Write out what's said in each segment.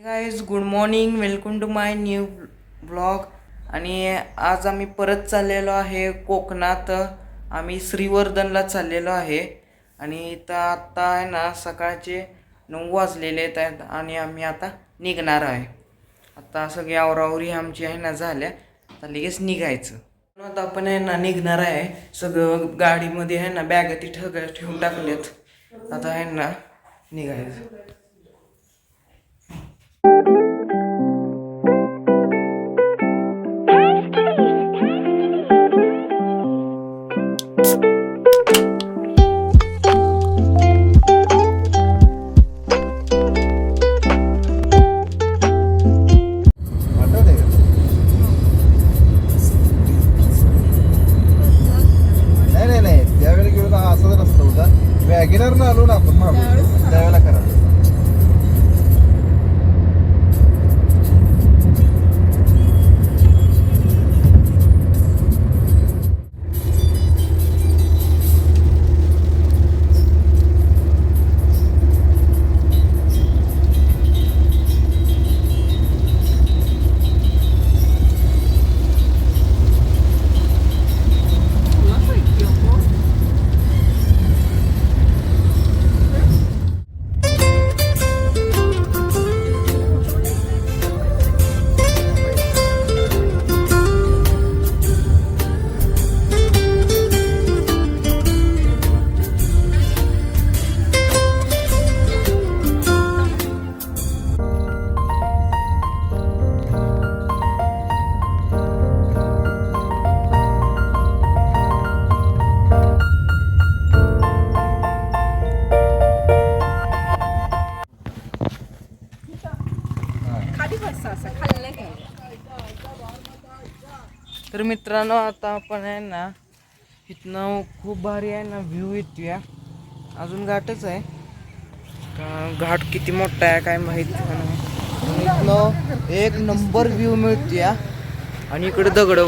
Guys good morning, welcome to my new blog. आणि आज आम्ही परत चाललेलो आहे कोकणात. आम्ही श्रीवर्धनला चाललेलो आहे आणि इथं आत्ता आहे ना सकाळचे 9 वाजलेले आहेत आणि आम्ही आता निघणार आहे. आता सगळी आवरावरी आमची आहे ना झाल्या, आता लगेच निघायचं. आता आपण आहे ना निघणार आहे. सगळं गाडीमध्ये आहे ना बॅगा ती ठेवून टाकल्यात. आता आहे ना निघायचं. नाही त्यावेळेला गेलो तर असंच रस्ता होता. वॅगनर आलो ना आपण महाबळेश्वर त्यावेळेला करा. तर मित्रांनो आता आपण आहे ना इथनं खूप भारी आहे ना व्ह्यू येतोय. अजून घाटच आहे, घाट किती मोठा आहे काय माहित नाही. इथनं एक नंबर व्ह्यू मिळतोय आणि इकडे दगड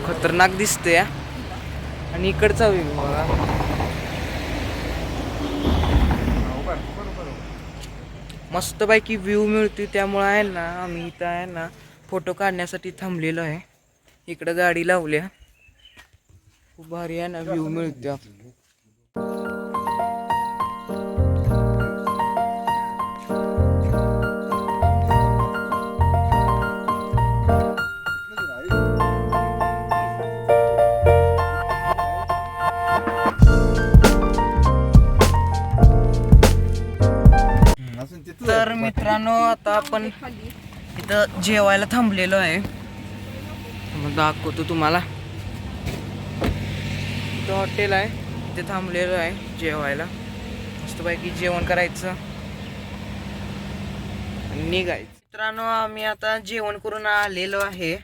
खतरनाक दिसतंय आणि इकडचा व्ह्यू बघा. मस्तपैकी व्ह्यू मिळते, त्यामुळे आहे ना आम्ही इथं आहे ना फोटो काढण्यासाठी थांबलेलो आहे. इकडं गाडी लावल्या, खूप भारी आहे ना व्ह्यू मिळते. तर मित्रांनो आता आपण इथं जेवायला थांबलेलो आहे. मग दाखवतो तुम्हाला. इथं हॉटेल आहे, तिथे थांबलेलो आहे जेवायला. मस्तपैकी जेवण करायचं आणि निघायचं. मित्रांनो आम्ही आता जेवण करून आलेलो आहे.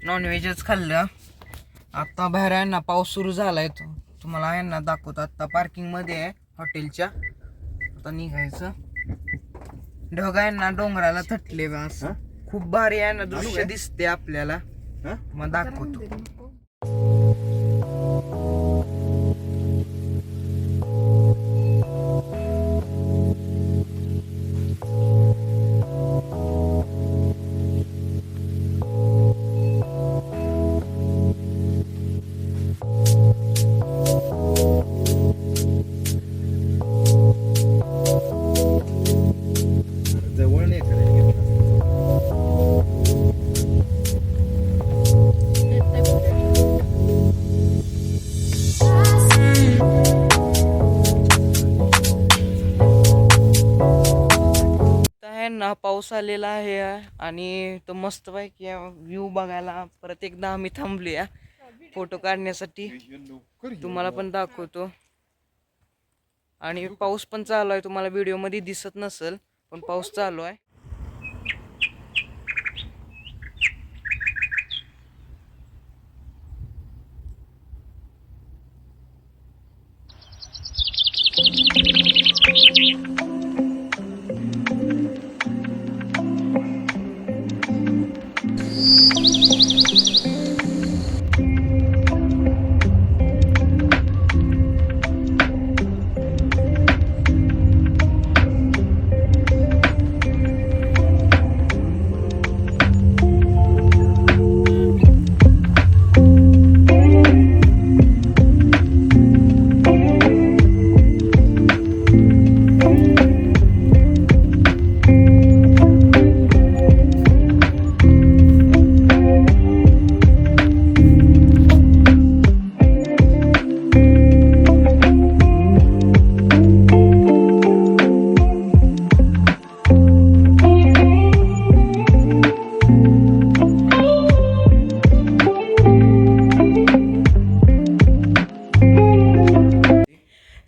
नॉनव्हेजच खाल्लं. आता बाहेर आहे ना पाऊस सुरू झालाय. तुम्हाला आहे ना दाखवतो. आता पार्किंगमध्ये आहे हॉटेलच्या. आता निघायचं. ढग आहे ना डोंगराला थटले असं खूप भारी आहे ना दृश्य दिसते आपल्याला. मग दाखवतो. ना पाऊस आलेला आहे आणि तो मस्तपैकी व्ह्यू बघायला परत एकदा आम्ही थांबलोया फोटो काढण्यासाठी. तुम्हाला पण दाखवतो. आणि पाऊस पण चालू आहे, तुम्हाला व्हिडिओ मध्ये दिसत नसेल पण पाऊस चालू आहे.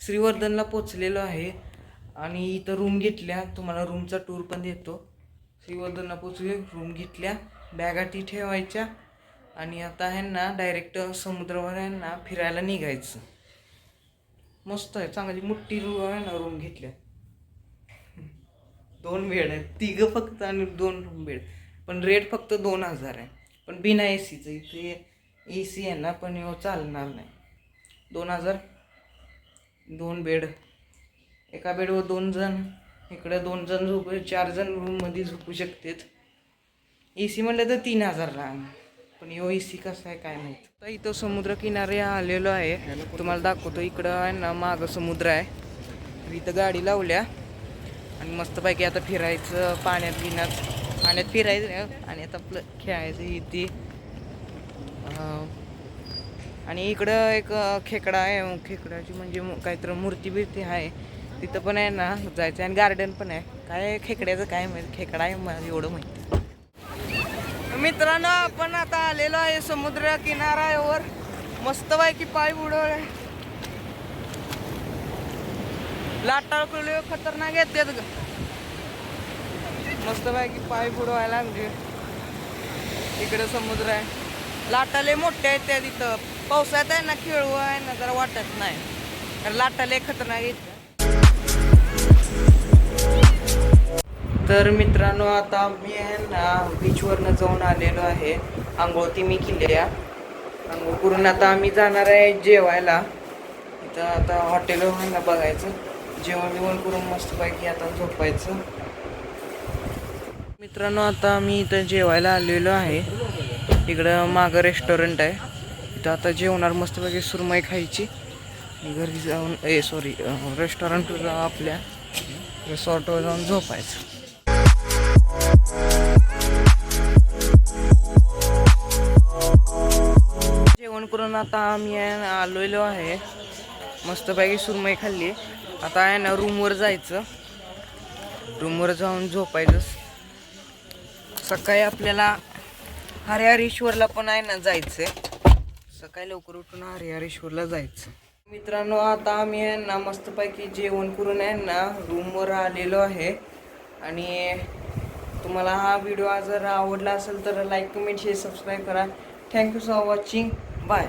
श्रीवर्धनला पोचलेलो आहे आणि इथं रूम घेतल्या. तुम्हाला रूमचा टूर पण देतो. श्रीवर्धनला पोचले, रूम घेतल्या, बॅगा ती ठेवायच्या आणि आता आहे ना डायरेक्ट समुद्रावर आहे ना फिरायला निघायचं. मस्त आहे, चांगली मोठी रूम आहे ना. रूम घेतल्या, 2 बेड आहेत, 3 फक्त आणि 2 बेड. पण रेट फक्त 2000 आहे. पण बिना एसीचं. इथे एसी आहे ना पण यो चालणार नाही. 2000, 2 बेड, एका बेडवर 2 जण, इकडे 2 जण झोपू, 4 जण रूममध्ये झोपू शकतात. एसी म्हणलं तर 3000 राहणार. पण यो एसी कसा आहे काय माहित. तर इथं समुद्र किनारे आलेलो आहे, तुम्हाला दाखवतो. इकडं आहे ना मागं समुद्र आहे. इथं गाडी लावल्या आणि मस्तपैकी आता फिरायचं पाण्यात फिरायचं आणि आता आपलं खेळायचं इथे. आणि इकडं एक खेकडा आहे, खेकड्याची म्हणजे काहीतरी मूर्ती बिर्ती आहे तिथं पण आहे ना जायचं. आणि गार्डन पण आहे. काय खेकड्याचं काय माहिती, खेकडा आहे मला एवढं माहिती. मित्रांनो आपण आता आलेलो आहे समुद्र किनाऱ्यावर. मस्तपैकी पाय बुडवले, लाटा खतरनाक येतात ग. मस्तपैकी पाय बुडवायला लागले. इकडे समुद्र आहे, लाटाले मोठ्या आहेत त्या. तिथं पावसात आहे ना खेळू आहे ना जरा वाटत नाही, कारण लाटाले खतरनाक येत. तर मित्रांनो आता मी आहे ना बीचवरनं जाऊन आलेलो आहे. आंघोळ ती मी केली आहे. आंघोळ करून आता आम्ही जाणार आहे जेवायला. इथं आता हॉटेलवर आहे ना बघायचं, जेवण करून मस्तपैकी आता झोपायचं. मित्रांनो आता आम्ही इथं जेवायला आलेलो आहे. इकडं मागं रेस्टॉरंट आहे. इथं आता जेवणार मस्तपैकी, सुरमई खायची. घरी जाऊन रेस्टॉरंटवर जाऊन आपल्या रिसॉर्टवर जाऊन झोपायचं. जेवण करून आता आम्ही आलेलो आहे. मस्तपैकी सुरमई खाल्ली. आता आहे ना रूमवर जायचं, रूमवर जाऊन झोपायचं. सकाळी आपल्याला हरिहरेश्वरला पण आहे ना जायचंय. सकाळी लवकर उठून हरिहरेश्वरला जायचं. मित्रांनो आता आम्ही आहे ना मस्तपैकी जेवण करून आहे ना रूमवर आलेलो आहे. आणि तुम्हाला हा व्हिडिओ जर आवडला असेल तर लाईक, कमेंट, शेअर, सबस्क्राईब करा. Thank you for watching. बाय.